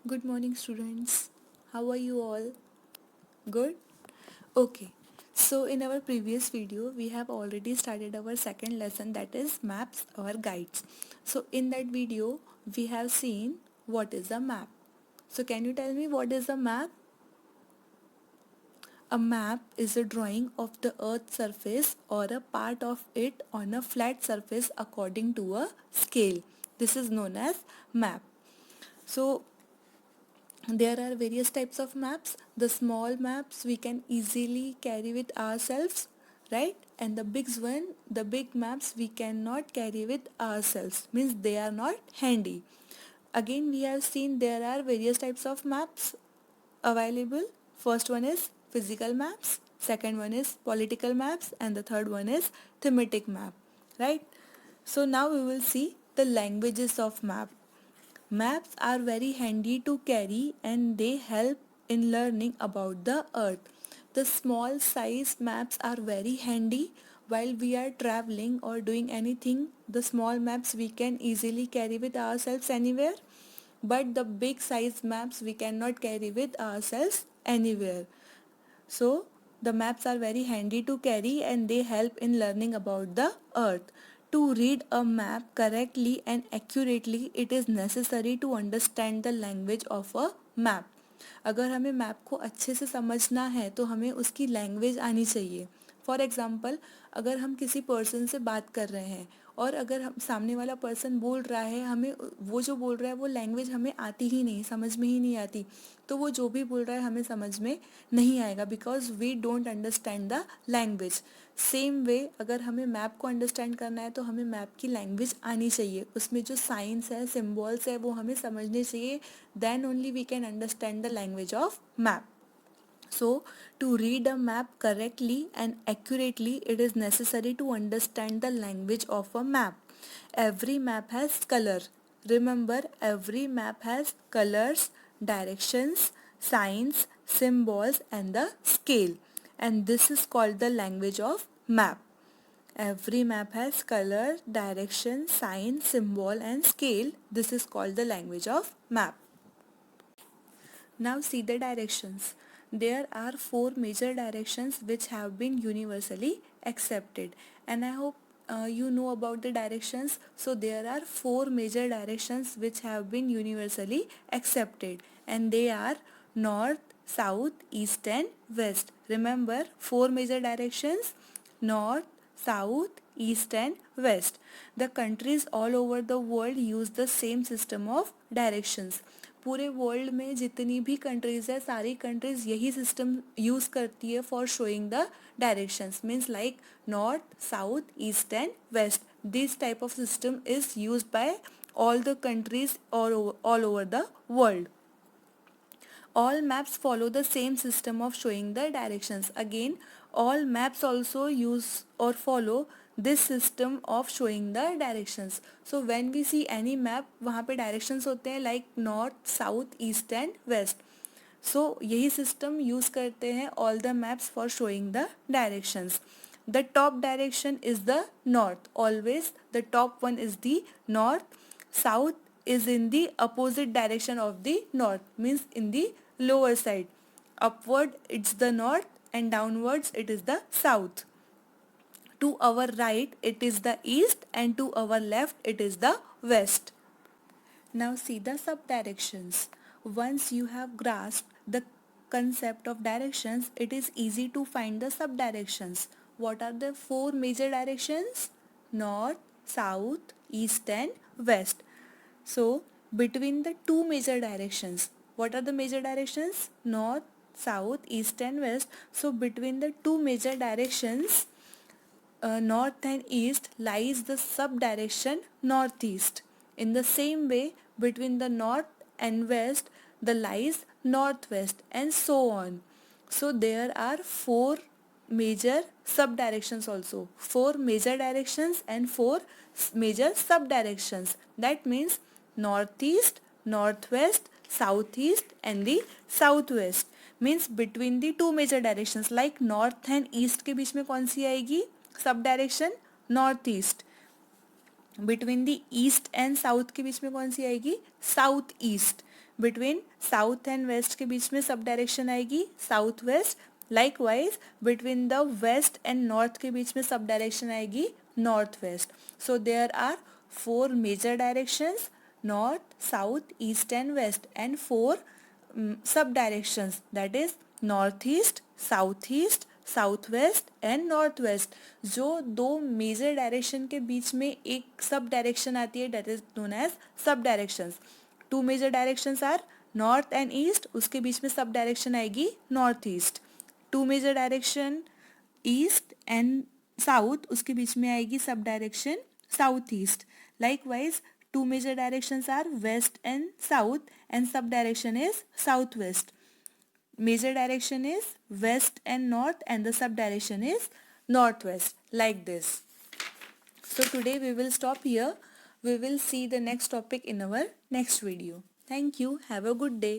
Good morning, students. How are you all? Good? Okay. So, in our previous video, we have already started our second lesson, that is maps or guides. So, in that video, we have seen what is a map. So, can you tell me what is a map? A map is a drawing of the earth's surface or a part of it on a flat surface according to a scale. This is known as map. So, there are various types of maps. The small maps we can easily carry with ourselves, right? And the big maps we cannot carry with ourselves, means they are not handy. Again, we have seen there are various types of maps available. First one is physical maps, second one is political maps, and the third one is thematic map, right? So now we will see the languages of map. Maps are very handy to carry and they help in learning about the earth. The small size maps are very handy while we are traveling or doing anything. The small maps we can easily carry with ourselves anywhere, but the big size maps we cannot carry with ourselves anywhere. So, the maps are very handy to carry and they help in learning about the earth. To read a map correctly and accurately, it is necessary to understand the language of a map. अगर हमें map को अच्छे से समझना है तो हमें उसकी लैंग्वेज आनी चाहिए. फॉर एग्ज़ाम्पल, अगर हम किसी पर्सन से बात कर रहे हैं और अगर हम सामने वाला पर्सन बोल रहा है, हमें वो जो बोल रहा है वो लैंग्वेज हमें आती ही नहीं, समझ में ही नहीं आती, तो वो जो भी बोल रहा है हमें समझ में नहीं आएगा, because we don't understand the language. Same way अगर हमें मैप को अंडरस्टैंड करना है तो हमें मैप की लैंग्वेज आनी चाहिए, उसमें जो साइंस है, सिम्बॉल्स है, वो हमें समझने चाहिए. Then only we can understand the language of map. So, to read a map correctly and accurately, it is necessary to understand the language of a map. Every map has color. Remember, every map has colors, directions, signs, symbols, and the scale. And this is called the language of map. Every map has color, direction, sign, symbol, and scale. This is called the language of map. Now see the directions. There are four major directions which have been universally accepted, and I hope you know about the directions. So there are four major directions which have been universally accepted, and they are north, south, east and west. Remember, four major directions: north, south, east and west. The countries all over the world use the same system of directions. पूरे world में जितनी भी countries है, सारी countries यही system use करती है for showing the directions. Means like north, south, east and west. This type of system is used by all the countries all over the world. All maps follow the same system of showing the directions. Again, all maps also use or follow this system of showing the directions. So when we see any map, वहाँ पे directions होते हैं like north, south, east and west. So यही system use करते हैं all the maps for showing the directions. The top direction is the north. Always the top one is the north. South is in the opposite direction of the north, means in the lower side. Upward it's the north and downwards it is the south. To our right it is the east and to our left it is the west. Now see the subdirections. Once you have grasped the concept of directions, it is easy to find the subdirections. What are the four major directions? North, south, east and west. So, between the two major directions, what are the major directions? North, south, east and west. So, between the two major directions, north and east, lies the subdirection northeast. In the same way, between the north and west, the lies northwest and so on. So there are four major subdirections also. Four major directions and four major subdirections. That means northeast, northwest, southeast and the southwest. Means between the two major directions, like north and east के बीच में कौन सी आएगी sub direction? North east. Between the east and south के बीच में कौन सी आएगी? South east. Between south and west के बीच में सब डायरेक्शन आएगी south west. Likewise between the west and north के बीच में सब डायरेक्शन आएगी north west. So there are 4 major directions, north, south, east and west, and 4 sub directions, that is northeast, southeast, south-waste and north west. जो दो major direction के बीच में एक सब डायरेक्शन आती है that is known as sub directions. 2 major directions are north and east, उसके बीच में सब डायरेक्शन आएगी north east. 2 major direction east and south, उसके बीच में आएगी sub direction south east. Likewise 2 major directions are west and south and sub direction is southwest. Major direction is west and north and the sub direction is northwest, like this. So today we will stop here. We will see the next topic in our next video. Thank you. Have a good day.